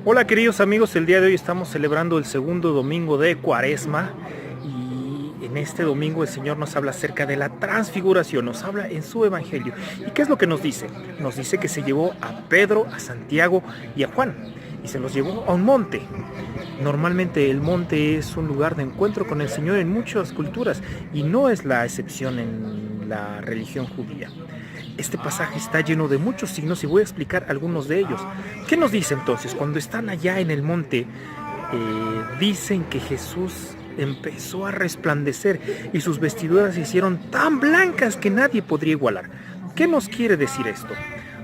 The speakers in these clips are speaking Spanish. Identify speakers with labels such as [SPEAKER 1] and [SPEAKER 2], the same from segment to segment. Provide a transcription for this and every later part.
[SPEAKER 1] Hola queridos amigos, el día de hoy estamos celebrando el segundo domingo de Cuaresma y en este domingo el Señor nos habla acerca de la transfiguración, nos habla en su evangelio. ¿Y qué es lo que nos dice? Nos dice que se llevó a Pedro, a Santiago y a Juan y se los llevó a un monte. Normalmente el monte es un lugar de encuentro con el Señor en muchas culturas y no es la excepción en la religión judía. Este pasaje está lleno de muchos signos y voy a explicar algunos de ellos. ¿Qué nos dice entonces? Cuando están allá en el monte, dicen que Jesús empezó a resplandecer y sus vestiduras se hicieron tan blancas que nadie podría igualar. ¿Qué nos quiere decir esto?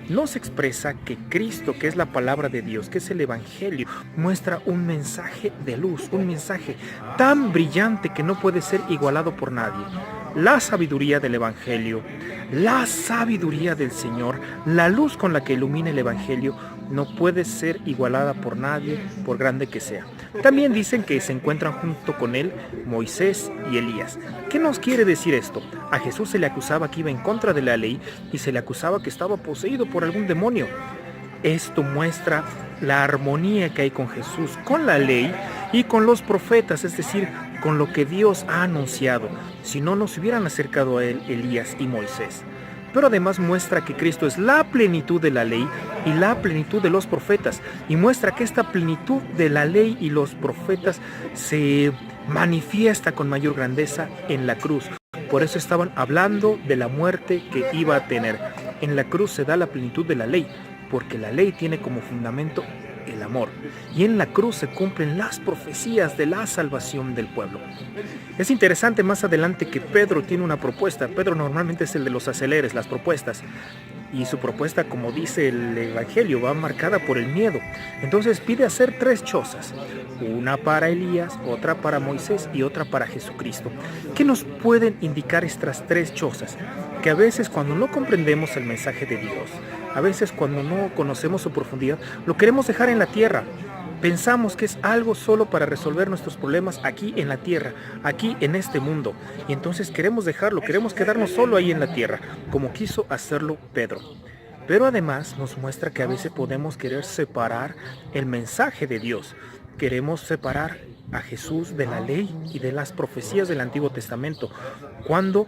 [SPEAKER 1] Nos expresa que Cristo, que es la palabra de Dios, que es el Evangelio, muestra un mensaje de luz, un mensaje tan brillante que no puede ser igualado por nadie. La sabiduría del Evangelio, la sabiduría del Señor, la luz con la que ilumina el Evangelio no puede ser igualada por nadie, por grande que sea. También dicen que se encuentran junto con él Moisés y Elías. ¿Qué nos quiere decir esto? A Jesús se le acusaba que iba en contra de la ley y se le acusaba que estaba poseído por algún demonio. Esto muestra la armonía que hay con Jesús, con la ley y con los profetas, es decir, con lo que Dios ha anunciado. Si no, nos hubieran acercado a él Elías y Moisés. Pero además muestra que Cristo es la plenitud de la ley y la plenitud de los profetas. Y muestra que esta plenitud de la ley y los profetas se manifiesta con mayor grandeza en la cruz. Por eso estaban hablando de la muerte que iba a tener. En la cruz se da la plenitud de la ley, porque la ley tiene como fundamento el amor. Y en la cruz se cumplen las profecías de la salvación del pueblo. Es interesante más adelante que Pedro tiene una propuesta. Pedro normalmente es el de los aceleres, las propuestas. Y su propuesta, como dice el Evangelio, va marcada por el miedo. Entonces pide hacer 3 chozas. Una para Elías, otra para Moisés y otra para Jesucristo. ¿Qué nos pueden indicar estas 3 chozas? Que a veces cuando no comprendemos el mensaje de Dios, a veces cuando no conocemos su profundidad, lo queremos dejar en la tierra. Pensamos que es algo solo para resolver nuestros problemas aquí en la tierra, aquí en este mundo. Y entonces queremos dejarlo, queremos quedarnos solo ahí en la tierra, como quiso hacerlo Pedro. Pero además nos muestra que a veces podemos querer separar el mensaje de Dios. Queremos separar a Jesús de la ley y de las profecías del Antiguo Testamento, cuando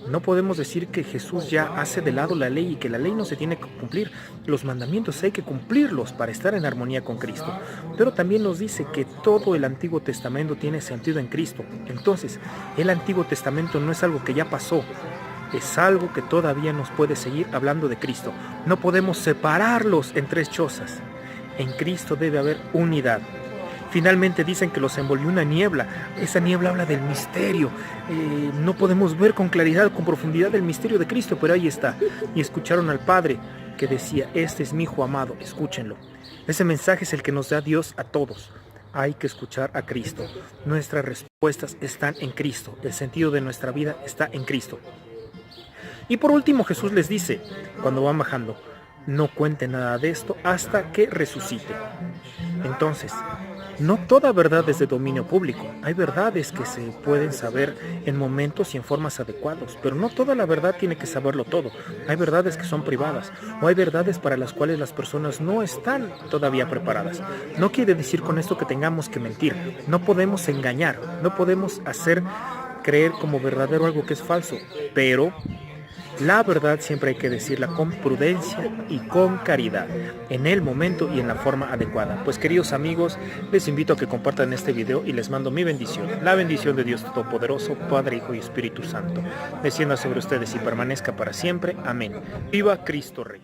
[SPEAKER 1] no podemos decir que Jesús ya hace de lado la ley y que la ley no se tiene que cumplir. Los mandamientos hay que cumplirlos para estar en armonía con Cristo. Pero también nos dice que todo el Antiguo Testamento tiene sentido en Cristo. Entonces, el Antiguo Testamento no es algo que ya pasó, es algo que todavía nos puede seguir hablando de Cristo. No podemos separarlos en 3 chozas. En Cristo debe haber unidad. Finalmente dicen que los envolvió una niebla. Esa niebla habla del misterio. No podemos ver con claridad, con profundidad el misterio de Cristo, pero ahí está. Y escucharon al Padre que decía: este es mi Hijo amado, escúchenlo. Ese mensaje es el que nos da Dios a todos. Hay que escuchar a Cristo. Nuestras respuestas están en Cristo. El sentido de nuestra vida está en Cristo. Y por último Jesús les dice, cuando van bajando: no cuenten nada de esto hasta que resucite. Entonces, no toda verdad es de dominio público. Hay verdades que se pueden saber en momentos y en formas adecuados, pero no toda la verdad tiene que saberlo todo. Hay verdades que son privadas, o hay verdades para las cuales las personas no están todavía preparadas. No quiere decir con esto que tengamos que mentir. No podemos engañar, no podemos hacer creer como verdadero algo que es falso, pero la verdad siempre hay que decirla con prudencia y con caridad, en el momento y en la forma adecuada. Pues queridos amigos, les invito a que compartan este video y les mando mi bendición. La bendición de Dios Todopoderoso, Padre, Hijo y Espíritu Santo, descienda sobre ustedes y permanezca para siempre. Amén. Viva Cristo Rey.